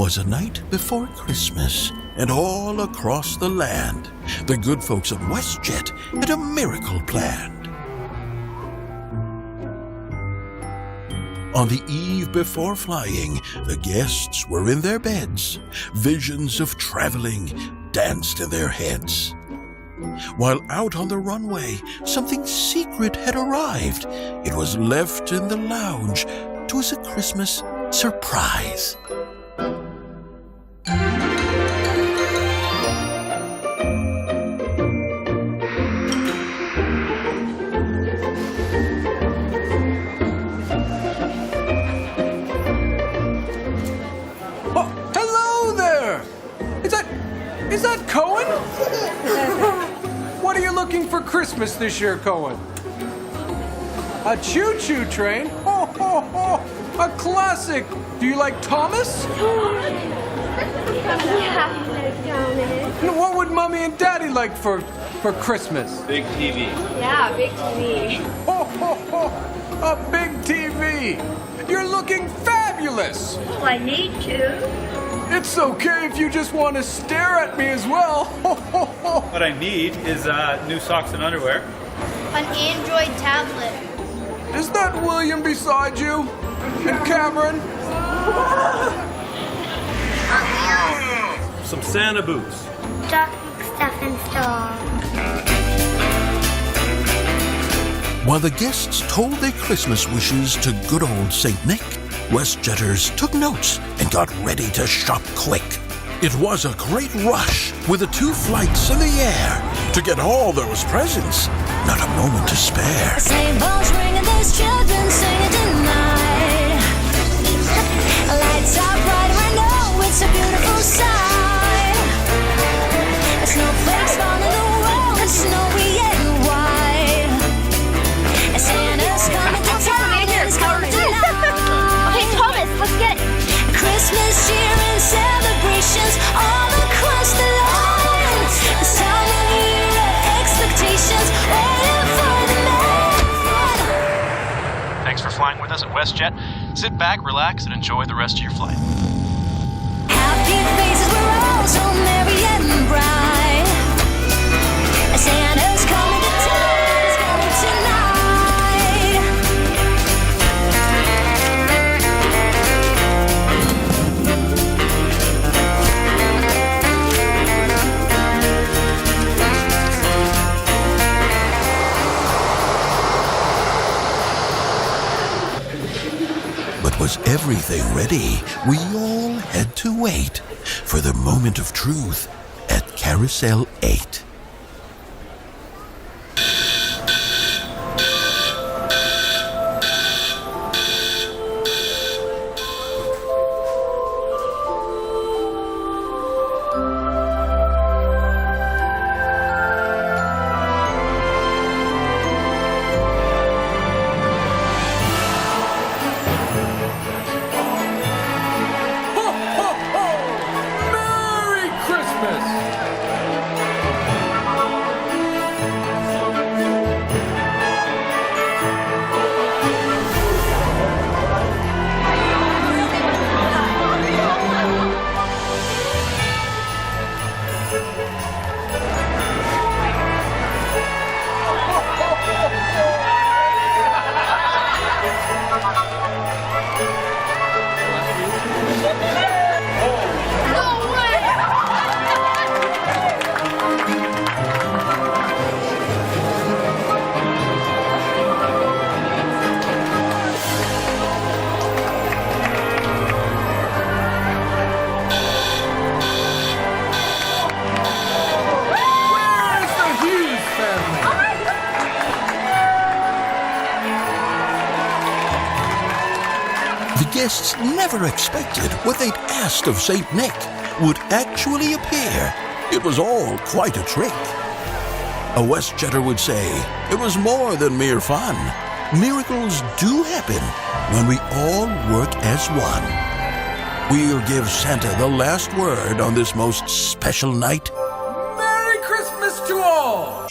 'Twas a night before Christmas, and all across the land, the good folks of WestJet had a miracle planned. On the eve before flying, the guests were in their beds. Visions of traveling danced in their heads. While out on the runway, something secret had arrived. It was left in the lounge. 'Twas a Christmas surprise. Is that Cohen? What are you looking for Christmas this year, Cohen? A choo-choo train? Ho, ho, ho! A classic! Do you like Thomas? Yeah, Thomas. What would Mommy and Daddy like for Christmas? Big TV. Yeah, big TV. Ho, ho, ho! A big TV! You're looking fabulous! Well, I need to. It's okay if you just want to stare at me as well. Ho, ho, ho! What I need is new socks and underwear. An Android tablet. Is that William beside you? And Cameron? Some Santa boots. Stocking stuffing store. While the guests told their Christmas wishes to good old St. Nick, WestJetters took notes and got ready to shop quick. It was a great rush with the 2 flights in the air to get all those presents. Not a moment to spare. Sleigh bells ringing, there's children singing tonight. Lights are bright, I know it's a beautiful sight. Snowflakes fall in the world, it's snowy and white. Santa's coming to town, he's coming tonight. Okay, Thomas, let's get it. Christmas cheer and celebrations all across the line. This time of year of expectations, waiting for the man. Thanks for flying with us at WestJet. Sit back, relax, and enjoy the rest of your flight. Happy faces were all so merry and bright. Santa's coming to town, he's coming tonight. But was everything ready? We all had to wait for the moment of truth at Carousel 8. Ho, ho, ho! Merry Christmas! No way! Where's the Hughes family? The guests never expected what they'd asked of St. Nick would actually appear. It was all quite a trick. A WestJetter would say it was more than mere fun. Miracles do happen when we all work as one. We'll give Santa the last word on this most special night. Merry Christmas to all!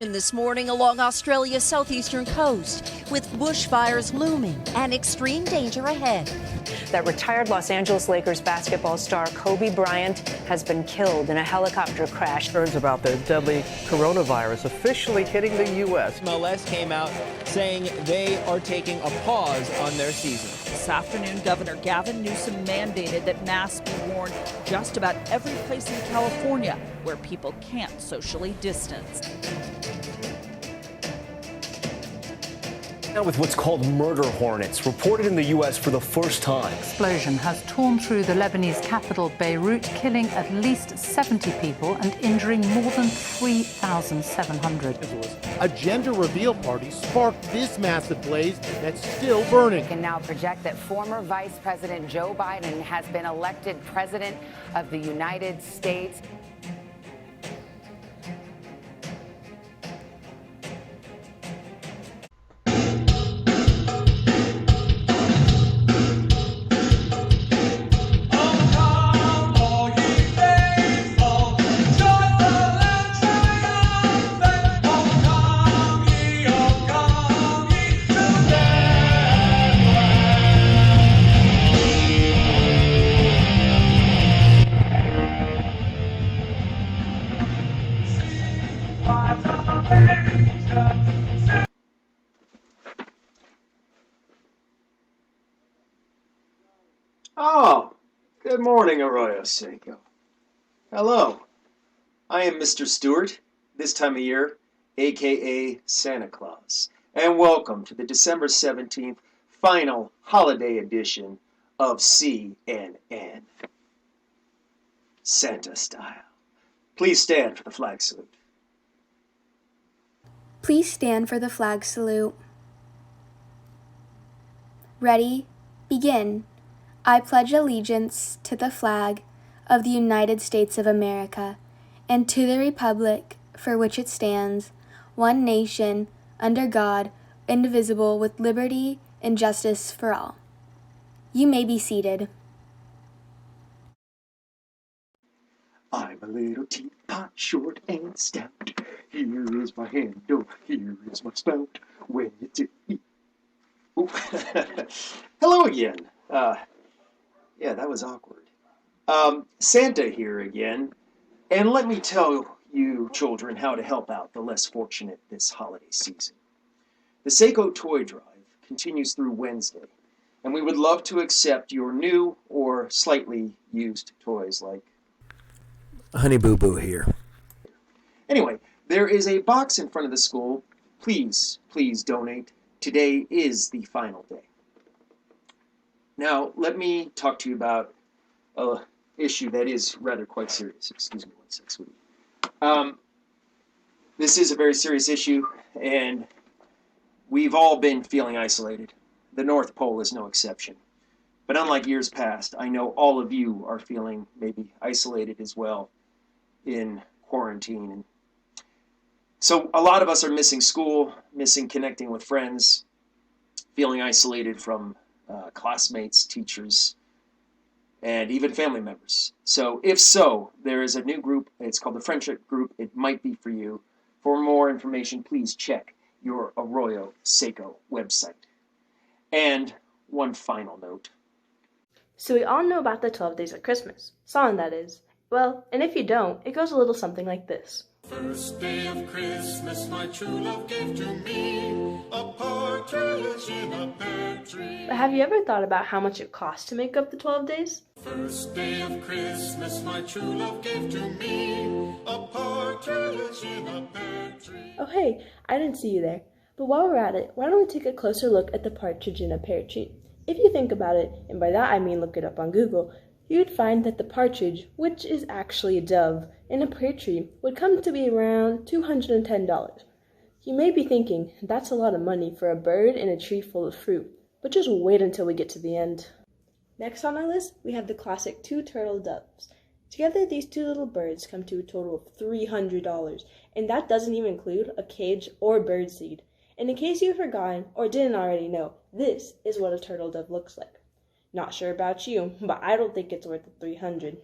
This morning along Australia's southeastern coast, with bushfires looming and extreme danger ahead. That retired Los Angeles Lakers basketball star Kobe Bryant has been killed in a helicopter crash. Concerns about the deadly coronavirus officially hitting the U.S. MLS came out saying they are taking a pause on their season. This afternoon, Governor Gavin Newsom mandated that masks be worn just about every place in California where people can't socially distance. Now with what's called murder hornets, reported in the U.S. for the first time. Explosion has torn through the Lebanese capital, Beirut, killing at least 70 people and injuring more than 3,700. A gender reveal party sparked this massive blaze that's still burning. We can now project that former Vice President Joe Biden has been elected President of the United States. Oh, good morning, Arroyo, Seco. Hello, I am Mr. Stuart, this time of year, aka Santa Claus, and welcome to the December 17th final holiday edition of CNN. Santa style. Please stand for the flag salute. Please stand for the flag salute. Ready? Begin. I pledge allegiance to the flag of the United States of America and to the republic for which it stands, one nation, under God, indivisible, with liberty and justice for all. You may be seated. I'm a little teapot, short and stout. Here is my handle, here is my spout. When you tip me. Hello again. Yeah, that was awkward. Santa here again, and let me tell you children how to help out the less fortunate this holiday season. The Seco toy drive continues through Wednesday, and we would love to accept your new or slightly used toys like Honey Boo Boo here. Anyway, there is a box in front of the school. Please donate. Today is the final day. Now, let me talk to you about an issue that is rather quite serious. Excuse me one sec, sweetie. This is a very serious issue, and we've all been feeling isolated. The North Pole is no exception. But unlike years past, I know all of you are feeling maybe isolated as well in quarantine. And so a lot of us are missing school, missing connecting with friends, feeling isolated from classmates, teachers, and even family members. So if so, there is a new group. It's called the Friendship Group. It might be for you. For more information, please check your Arroyo Seco website. And one final note. So we all know about the 12 Days of Christmas. Song, that is. Well, and if you don't, it goes a little something like this. First day of Christmas, my true love gave to me a partridge in a pear tree. But have you ever thought about how much it costs to make up the 12 days? First day of Christmas, my true love gave to me a partridge in a pear tree. Oh hey, I didn't see you there. But while we're at it, why don't we take a closer look at the partridge in a pear tree? If you think about it, and by that I mean look it up on Google, you'd find that the partridge, which is actually a dove, in a pear tree would come to be around $210. You may be thinking, that's a lot of money for a bird in a tree full of fruit, but just wait until we get to the end. Next on our list, we have the classic two turtle doves. Together, these two little birds come to a total of $300, and that doesn't even include a cage or bird seed. And in case you've forgotten or didn't already know, this is what a turtle dove looks like. Not sure about you, but I don't think it's worth the $300.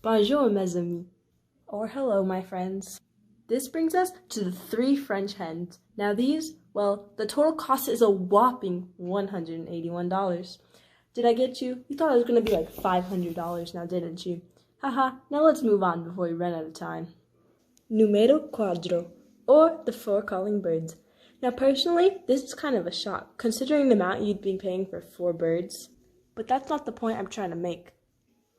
Bonjour, mes amis. Or hello, my friends. This brings us to the 3 French hens. Now these, well, the total cost is a whopping $181. Did I get you? You thought it was going to be like $500 now, didn't you? Haha, now let's move on before we run out of time. Numero cuatro, or the 4 calling birds. Now personally, this is kind of a shock, considering the amount you'd be paying for 4 birds. But that's not the point I'm trying to make.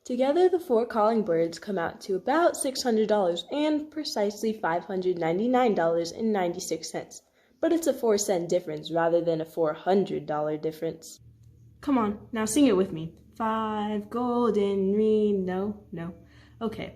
Together, the 4 calling birds come out to about $600 and precisely $599.96. But it's a 4-cent difference rather than a $400 difference. Come on, now sing it with me. 5 golden rings, no. Okay.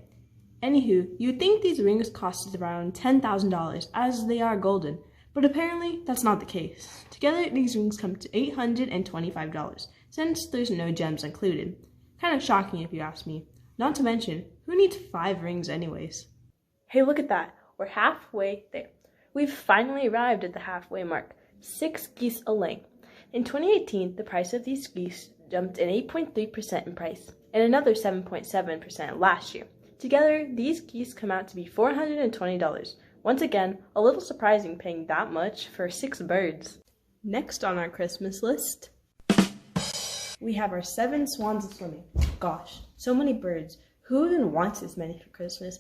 Anywho, you'd think these rings costed around $10,000 as they are golden, but apparently that's not the case. Together, these rings come to $825 since there's no gems included. Kind of shocking if you ask me. Not to mention, who needs 5 rings anyways? Hey, look at that. We're halfway there. We've finally arrived at the halfway mark. 6 geese a laying. In 2018, the price of these geese jumped an 8.3% in price, and another 7.7% last year. Together, these geese come out to be $420. Once again, a little surprising paying that much for 6 birds. Next on our Christmas list, we have our 7 swans swimming. Gosh, so many birds. Who even wants this many for Christmas?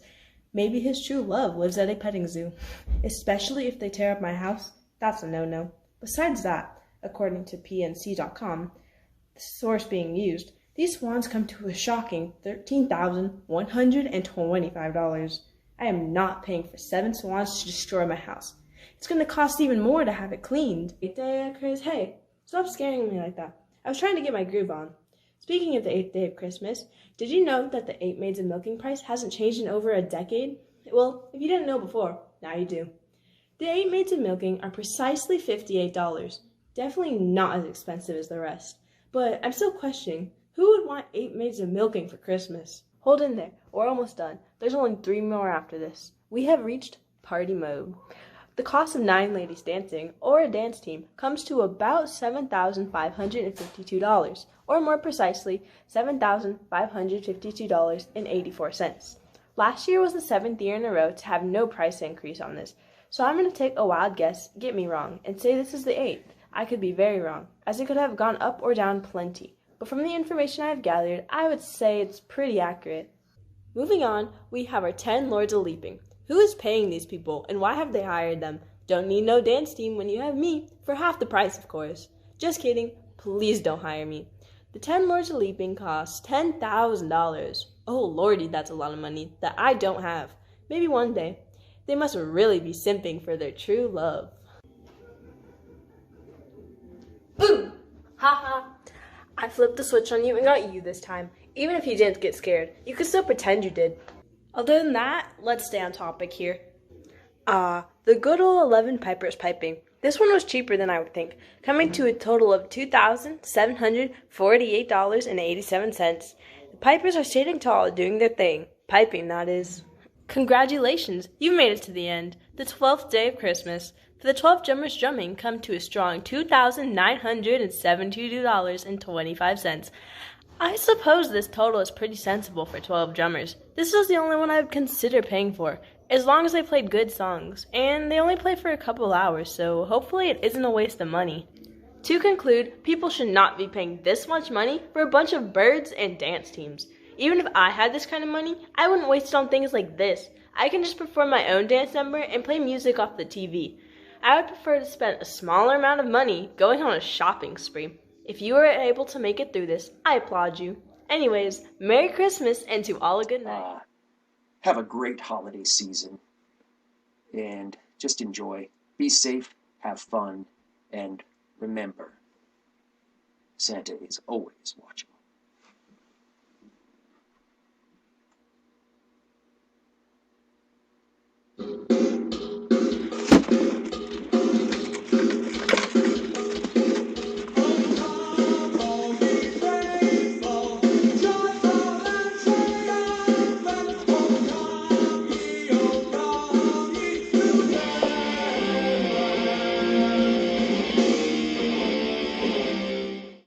Maybe his true love lives at a petting zoo. Especially if they tear up my house, that's a no-no. Besides that, according to PNC.com, the source being used, these swans come to a shocking $13,125. I am not paying for 7 swans to destroy my house. It's going to cost even more to have it cleaned. Hey, stop scaring me like that. I was trying to get my groove on. Speaking of the 8th day of Christmas, did you know that the 8 maids of milking price hasn't changed in over a decade? Well, if you didn't know before, now you do. The 8 maids of milking are precisely $58. Definitely not as expensive as the rest. But I'm still questioning, who would want 8 maids of milking for Christmas? Hold in there, we're almost done. There's only 3 more after this. We have reached party mode. The cost of 9 ladies dancing, or a dance team, comes to about $7,552, or more precisely, $7,552.84. Last year was the 7th year in a row to have no price increase on this, so I'm going to take a wild guess, get me wrong, and say this is the 8th. I could be very wrong, as it could have gone up or down plenty, but from the information I have gathered, I would say it's pretty accurate. Moving on, we have our 10 Lords of Leaping. Who is paying these people, and why have they hired them? Don't need no dance team when you have me, for half the price, of course. Just kidding, please don't hire me. The 10 Lords of Leaping cost $10,000. Oh lordy, that's a lot of money that I don't have. Maybe one day. They must really be simping for their true love. Boom! Haha! I flipped the switch on you and got you this time. Even if you didn't get scared, you could still pretend you did. Other than that, let's stay on topic here. The good old 11 pipers piping. This one was cheaper than I would think, coming to a total of $2,748.87. The pipers are standing tall, doing their thing. Piping, that is. Congratulations, you've made it to the end. The 12th day of Christmas. For the 12 drummers drumming come to a strong $2,972.25. I suppose this total is pretty sensible for 12 drummers. This is the only one I would consider paying for, as long as they played good songs, and they only play for a couple hours, so hopefully it isn't a waste of money. To conclude, people should not be paying this much money for a bunch of birds and dance teams. Even if I had this kind of money, I wouldn't waste it on things like this. I can just perform my own dance number and play music off the TV. I would prefer to spend a smaller amount of money going on a shopping spree. If you were able to make it through this, I applaud you. Anyways, Merry Christmas and to all a good night. Have a great holiday season and just enjoy. Be safe, have fun, and remember, Santa is always watching.